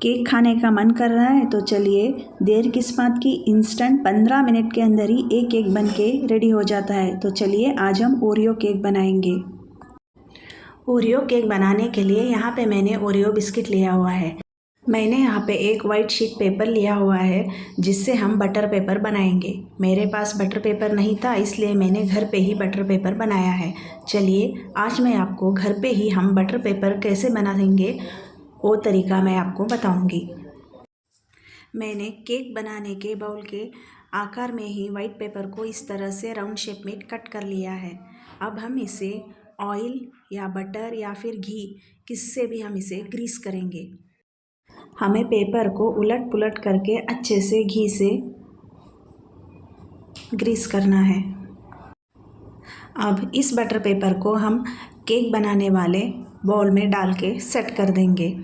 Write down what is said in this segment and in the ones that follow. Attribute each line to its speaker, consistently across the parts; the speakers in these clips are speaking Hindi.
Speaker 1: केक खाने का मन कर रहा है तो चलिए देर किस बात की, इंस्टेंट 15 मिनट के अंदर ही एक केक बन के रेडी हो जाता है। तो चलिए आज हम ओरियो केक बनाएंगे। ओरियो केक बनाने के लिए यहाँ पे मैंने ओरियो बिस्किट लिया हुआ है। मैंने यहाँ पे एक वाइट शीट पेपर लिया हुआ है जिससे हम बटर पेपर बनाएंगे। मेरे पास बटर पेपर नहीं था इसलिए मैंने घर पे ही बटर पेपर बनाया है। चलिए आज मैं आपको घर पे ही हम बटर पेपर कैसे बनाएंगे वो तरीका मैं आपको बताऊंगी। मैंने केक बनाने के बाउल के आकार में ही वाइट पेपर को इस तरह से राउंड शेप में कट कर लिया है। अब हम इसे ऑयल या बटर या फिर घी किससे भी हम इसे ग्रीस करेंगे। हमें पेपर को उलट पुलट करके अच्छे से घी से ग्रीस करना है। अब इस बटर पेपर को हम केक बनाने वाले बाउल में डाल के सेट कर देंगे।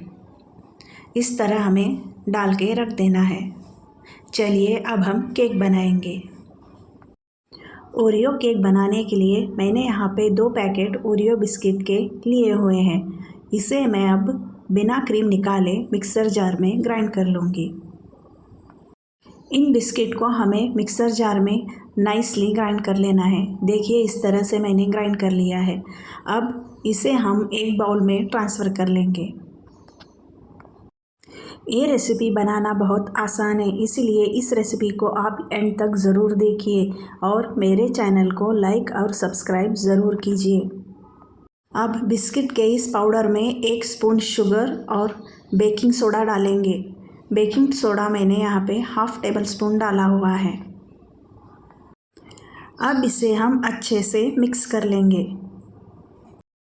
Speaker 1: इस तरह हमें डाल के रख देना है। चलिए अब हम केक बनाएंगे। ओरियो केक बनाने के लिए मैंने यहाँ पे 2 पैकेट ओरियो बिस्किट के लिए हुए हैं। इसे मैं अब बिना क्रीम निकाले मिक्सर जार में ग्राइंड कर लूँगी। इन बिस्किट को हमें मिक्सर जार में नाइसली ग्राइंड कर लेना है। देखिए इस तरह से मैंने ग्राइंड कर लिया है। अब इसे हम एक बाउल में ट्रांसफ़र कर लेंगे। ये रेसिपी बनाना बहुत आसान है, इसीलिए इस रेसिपी को आप एंड तक ज़रूर देखिए और मेरे चैनल को लाइक और सब्सक्राइब ज़रूर कीजिए। अब बिस्किट के इस पाउडर में 1 स्पून शुगर और बेकिंग सोडा डालेंगे। बेकिंग सोडा मैंने यहाँ पे हाफ़ टेबल स्पून डाला हुआ है। अब इसे हम अच्छे से मिक्स कर लेंगे।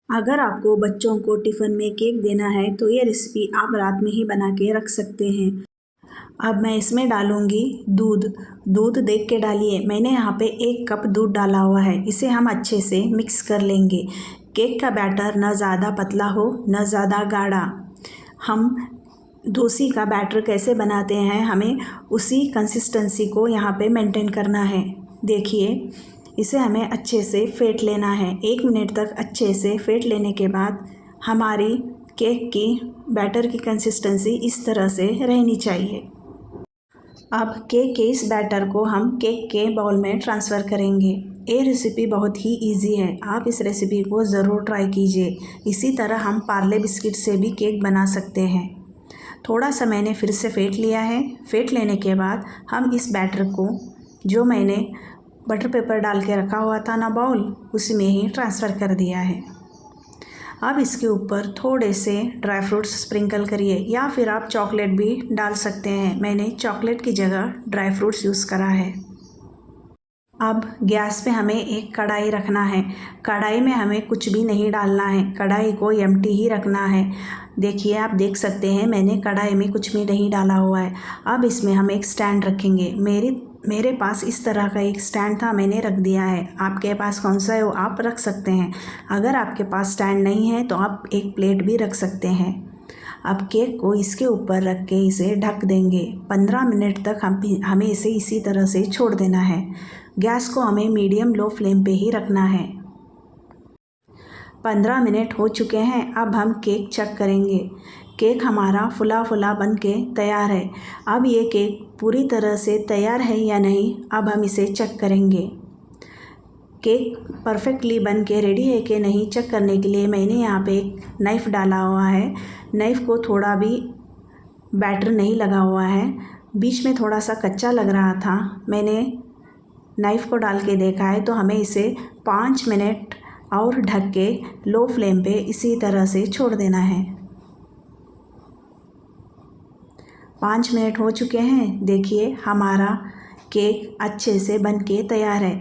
Speaker 1: अगर आपको बच्चों को टिफ़िन में केक देना है तो ये रेसिपी आप रात में ही बना के रख सकते हैं। अब मैं इसमें डालूँगी दूध देख के डालिए। मैंने यहाँ पे 1 कप दूध डाला हुआ है। इसे हम अच्छे से मिक्स कर लेंगे। केक का बैटर न ज़्यादा पतला हो न ज़्यादा गाढ़ा। हम डोसी का बैटर कैसे बनाते हैं हमें उसी कंसिस्टेंसी को यहाँ पे मेंटेन करना है। देखिए इसे हमें अच्छे से फेंट लेना है। 1 मिनट तक अच्छे से फेंट लेने के बाद हमारी केक की बैटर की कंसिस्टेंसी इस तरह से रहनी चाहिए। अब केक के इस बैटर को हम केक के बाउल में ट्रांसफ़र करेंगे। ये रेसिपी बहुत ही इजी है, आप इस रेसिपी को ज़रूर ट्राई कीजिए। इसी तरह हम पार्ले बिस्किट से भी केक बना सकते हैं। थोड़ा सा मैंने फिर से फेंट लिया है। फेंट लेने के बाद हम इस बैटर को जो मैंने बटर पेपर डाल के रखा हुआ था ना बाउल, उसी में ही ट्रांसफ़र कर दिया है। अब इसके ऊपर थोड़े से ड्राई फ्रूट्स स्प्रिंकल करिए या फिर आप चॉकलेट भी डाल सकते हैं। मैंने चॉकलेट की जगह ड्राई फ्रूट्स यूज़ करा है। अब गैस पे हमें एक कढ़ाई रखना है। कढ़ाई में हमें कुछ भी नहीं डालना है, कढ़ाई को एम्प्टी ही रखना है। देखिए आप देख सकते हैं मैंने कढ़ाई में कुछ भी नहीं डाला हुआ है। अब इसमें हम एक स्टैंड रखेंगे। मेरे पास इस तरह का एक स्टैंड था, मैंने रख दिया है। आपके पास कौन सा है वो आप रख सकते हैं। अगर आपके पास स्टैंड नहीं है तो आप एक प्लेट भी रख सकते हैं। अब केक को इसके ऊपर रख के इसे ढक देंगे। 15 मिनट तक हमें इसे इसी तरह से छोड़ देना है। गैस को हमें मीडियम लो फ्लेम पे ही रखना है। 15 मिनट हो चुके हैं। अब हम केक चेक करेंगे। केक हमारा फुला फुला बन के तैयार है। अब ये केक पूरी तरह से तैयार है या नहीं, अब हम इसे चेक करेंगे। केक परफेक्टली बन के रेडी है कि नहीं चेक करने के लिए मैंने यहाँ पे एक नाइफ़ डाला हुआ है। नाइफ़ को थोड़ा भी बैटर नहीं लगा हुआ है, बीच में थोड़ा सा कच्चा लग रहा था। मैंने नाइफ़ को डाल के देखा है तो हमें इसे 5 मिनट और ढक के लो फ्लेम पे इसी तरह से छोड़ देना है। 5 मिनट हो चुके हैं। देखिए हमारा केक अच्छे से बन के तैयार है।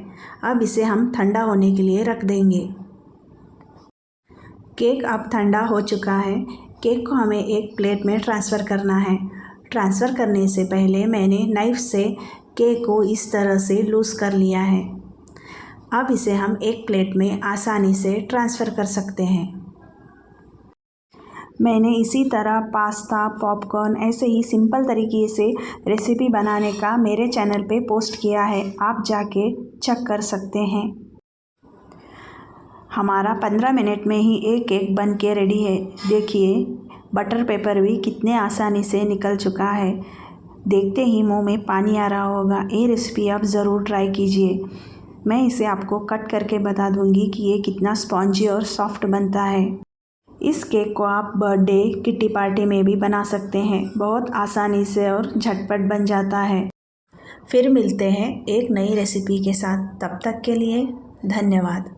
Speaker 1: अब इसे हम ठंडा होने के लिए रख देंगे। केक अब ठंडा हो चुका है। केक को हमें एक प्लेट में ट्रांसफ़र करना है। ट्रांसफ़र करने से पहले मैंने नाइफ़ से केक को इस तरह से लूज़ कर लिया है। अब इसे हम एक प्लेट में आसानी से ट्रांसफ़र कर सकते हैं। मैंने इसी तरह पास्ता, पॉपकॉर्न ऐसे ही सिंपल तरीके से रेसिपी बनाने का मेरे चैनल पे पोस्ट किया है, आप जाके चेक कर सकते हैं। हमारा 15 मिनट में ही एक केक बन के रेडी है। देखिए बटर पेपर भी कितने आसानी से निकल चुका है। देखते ही मुंह में पानी आ रहा होगा। ये रेसिपी आप ज़रूर ट्राई कीजिए। मैं इसे आपको कट करके बता दूंगी कि ये कितना स्पॉन्जी और सॉफ्ट बनता है। इस केक को आप बर्थडे किट्टी पार्टी में भी बना सकते हैं। बहुत आसानी से और झटपट बन जाता है। फिर मिलते हैं एक नई रेसिपी के साथ। तब तक के लिए धन्यवाद।